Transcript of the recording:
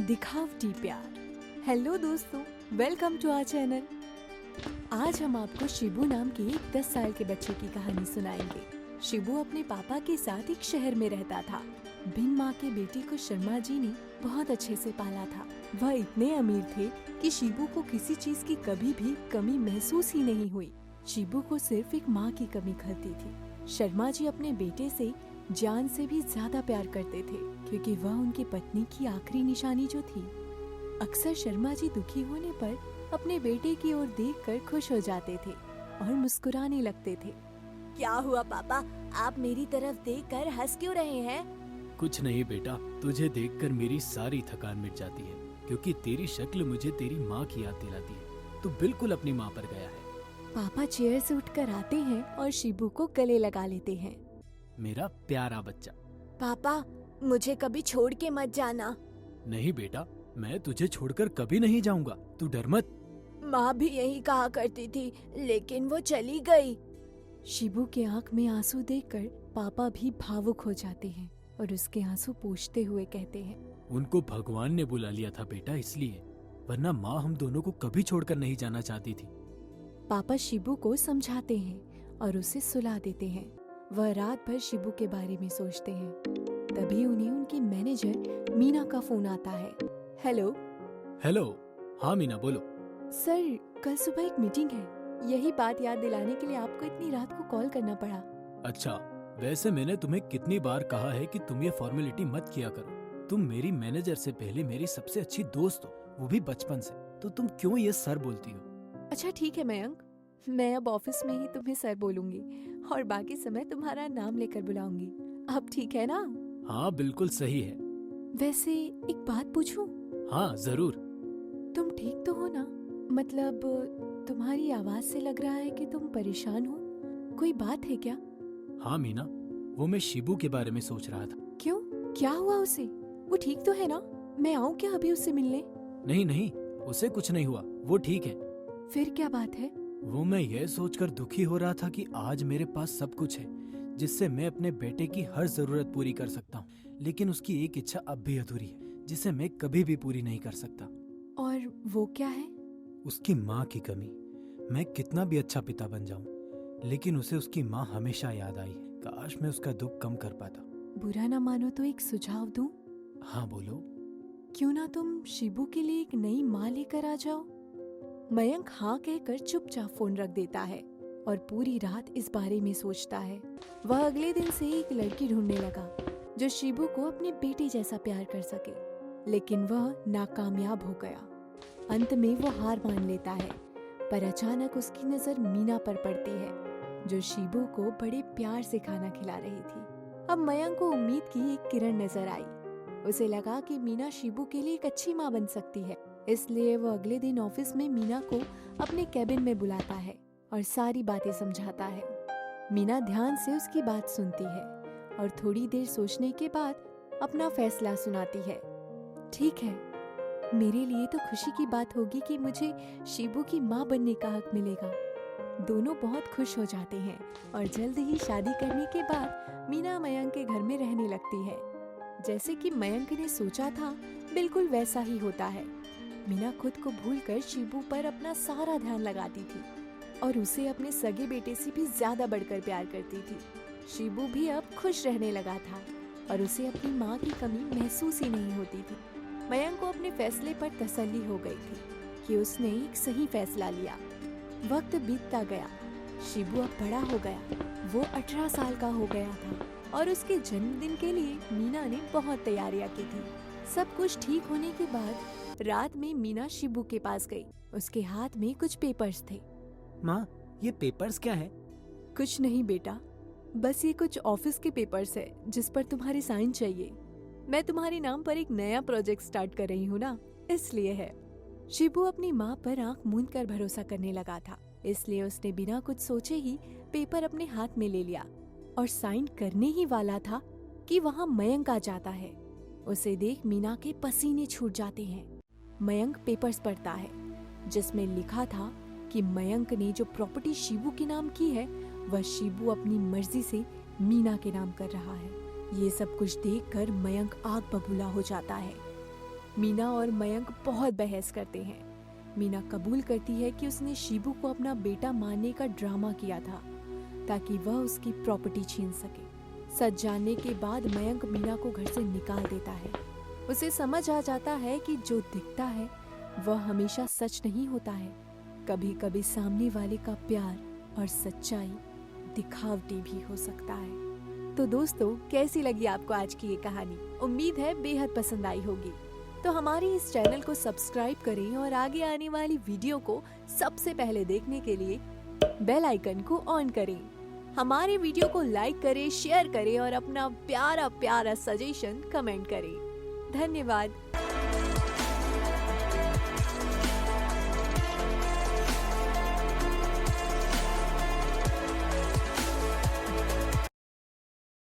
दिखावटी प्यार। हेलो दोस्तों, welcome to our channel. आज हम आपको शिबू नाम के एक 10 साल के बच्चे की कहानी सुनाएंगे। शिबू अपने पापा के साथ एक शहर में रहता था। बिन माँ के बेटे को शर्मा जी ने बहुत अच्छे से पाला था। वह इतने अमीर थे कि शिबू को किसी चीज की कभी भी कमी महसूस ही नहीं हुई। शिबू को सिर्फ एक माँ की कमी खलती थी। शर्मा जी अपने बेटे से जान से भी ज्यादा प्यार करते थे, क्योंकि वह उनकी पत्नी की आखिरी निशानी जो थी। अक्सर शर्मा जी दुखी होने पर अपने बेटे की ओर देखकर खुश हो जाते थे और मुस्कुराने लगते थे। क्या हुआ पापा, आप मेरी तरफ देखकर हंस क्यों रहे हैं? कुछ नहीं बेटा, तुझे देखकर मेरी सारी थकान मिट जाती है, क्योंकि तेरी शक्ल मुझे तेरी माँ की याद दिलाती है। तू बिल्कुल अपनी माँ पर गया है। पापा चेयर से उठकर आते हैं और शिबू को गले लगा लेते हैं। मेरा प्यारा बच्चा। पापा, मुझे कभी छोड़ के मत जाना। नहीं बेटा, मैं तुझे छोड़कर कभी नहीं जाऊंगा, तू डर मत। माँ भी यही कहा करती थी, लेकिन वो चली गई। शिबू के आंख में आंसू देखकर पापा भी भावुक हो जाते हैं और उसके आंसू पोंछते हुए कहते हैं, उनको भगवान ने बुला लिया था बेटा, इसलिए, वरना माँ हम दोनों को कभी छोड़कर नहीं जाना चाहती थी। पापा शिबू को समझाते हैं और उसे सुला देते हैं। वह रात भर शिबू के बारे में सोचते हैं। तभी उन्हें उनकी मैनेजर मीना का फोन आता है। हेलो। हेलो। हाँ मीना, बोलो। सर, कल सुबह एक मीटिंग है। यही बात याद दिलाने के लिए आपको इतनी रात को कॉल करना पड़ा। अच्छा, वैसे मैंने तुम्हें कितनी बार कहा है कि तुम ये फॉर्मेलिटी मत किया करो। तुम मेरी मैनेजर से पहले मेरी सबसे अच्छी दोस्त हो, वो भी बचपन से, तो तुम क्यों ये सर बोलती हो? अच्छा ठीक है मयंक, मैं अब ऑफिस में ही तुम्हें सर बोलूंगी और बाकी समय तुम्हारा नाम लेकर बुलाऊंगी। अब ठीक है ना? हाँ बिल्कुल सही है। वैसे एक बात पूछूं? हाँ जरूर। तुम ठीक तो हो ना? मतलब तुम्हारी आवाज से लग रहा है कि तुम परेशान हो। कोई बात है क्या? हाँ मीना, वो मैं शिबू के बारे में सोच रहा था। क्यों, क्या हुआ उसे? वो ठीक तो है ना? मैं आऊँ क्या अभी उससे मिलने? नहीं नहीं, उसे कुछ नहीं हुआ, वो ठीक है। फिर क्या बात है? वो मैं ये सोचकर दुखी हो रहा था कि आज मेरे पास सब कुछ है, जिससे मैं अपने बेटे की हर जरूरत पूरी कर सकता हूँ, लेकिन उसकी एक इच्छा अब भी अधूरी है, जिसे मैं कभी भी पूरी नहीं कर सकता। और वो क्या है? उसकी माँ की कमी। मैं कितना भी अच्छा पिता बन जाऊं, लेकिन उसे उसकी माँ हमेशा याद आई है। काश मैं उसका दुख कम कर पाता। बुरा ना मानो तो एक सुझाव दूं? हाँ बोलो। क्यों ना तुम शिबू के लिए एक नई माँ लेकर आ जाओ? मयंक हाँ कहकर चुपचाप फोन रख देता है और पूरी रात इस बारे में सोचता है। वह अगले दिन से एक लड़की ढूंढने लगा जो शिबू को अपने बेटे जैसा प्यार कर सके, लेकिन वह नाकामयाब हो गया। अंत में वो हार मान लेता है, पर अचानक उसकी नजर मीना पर पड़ती है, जो शिबू को बड़े प्यार से खाना खिला रही थी। अब मयंक को उम्मीद की एक किरण नजर आई। उसे लगा कि मीना शिबू के लिए एक अच्छी माँ बन सकती है, इसलिए वो अगले दिन ऑफिस में मीना को अपने कैबिन में बुलाता है और सारी बातें समझाता है। मीना ध्यान से उसकी बात सुनती है और थोड़ी देर सोचने के बाद अपना फैसला सुनाती है। ठीक है, मेरे लिए तो खुशी की बात होगी कि मुझे शिबू की माँ बनने का हक मिलेगा। दोनों बहुत खुश हो जाते हैं और जल्द ही शादी करने के बाद मीना मयंक के घर में रहने लगती है। जैसे कि मयंक ने सोचा था, बिल्कुल वैसा ही होता है। मीना खुद को भूलकर शिबू पर अपना सारा ध्यान लगाती थी और उसे अपने सगे बेटे से भी ज्यादा बढ़कर प्यार करती थी। शिबू भी अब खुश रहने लगा था और उसे अपनी माँ की कमी महसूस ही नहीं होती थी। मयंक को अपने फैसले पर तसल्ली हो गई थी कि उसने एक सही फैसला लिया। वक्त बीतता गया। शिबू अब बड़ा हो गया। वो 18 साल का हो गया था और उसके जन्मदिन के लिए मीना ने बहुत तैयारियां की थी। सब कुछ ठीक होने के बाद रात में मीना शिबू के पास गई। उसके हाथ में कुछ पेपर्स थे। माँ, ये पेपर्स क्या है? कुछ नहीं बेटा, बस ये कुछ ऑफिस के पेपर्स है जिस पर तुम्हारे साइन चाहिए। मैं तुम्हारे नाम पर एक नया प्रोजेक्ट स्टार्ट कर रही हूँ ना, इसलिए है। शिबू अपनी माँ पर आंख मूंद कर भरोसा करने लगा था, इसलिए उसने बिना कुछ सोचे ही पेपर अपने हाथ में ले लिया और साइन करने ही वाला था कि वहाँ मयंक आ जाता है। उसे देख मीना के पसीने छूट जाते हैं। मयंक पेपर्स पढ़ता है जिसमें लिखा था कि मयंक ने जो प्रॉपर्टी शिबू के नाम की है, वह शिबू अपनी मर्जी से मीना के नाम कर रहा है। ये सब कुछ देखकर मयंक आग बबूला हो जाता है। मीना और मयंक बहुत बहस करते हैं। मीना कबूल करती है कि उसने शिबू को अपना बेटा मानने का ड्रामा किया था ताकि वह उसकी प्रॉपर्टी छीन सके। सच जानने के बाद मयंक मीना को घर से निकाल देता है। उसे समझ आ जाता है कि जो दिखता है वह हमेशा सच नहीं होता है। कभी कभी सामने वाले का प्यार और सच्चाई दिखावटी भी हो सकता है। तो दोस्तों, कैसी लगी आपको आज की ये कहानी? उम्मीद है बेहद पसंद आई होगी। तो हमारे इस चैनल को सब्सक्राइब करें और आगे आने वाली वीडियो को सबसे पहले देखने के लिए बेल आइकन को ऑन करें। हमारे वीडियो को लाइक करें, शेयर करें और अपना प्यारा प्यारा सजेशन कमेंट करें। धन्यवाद।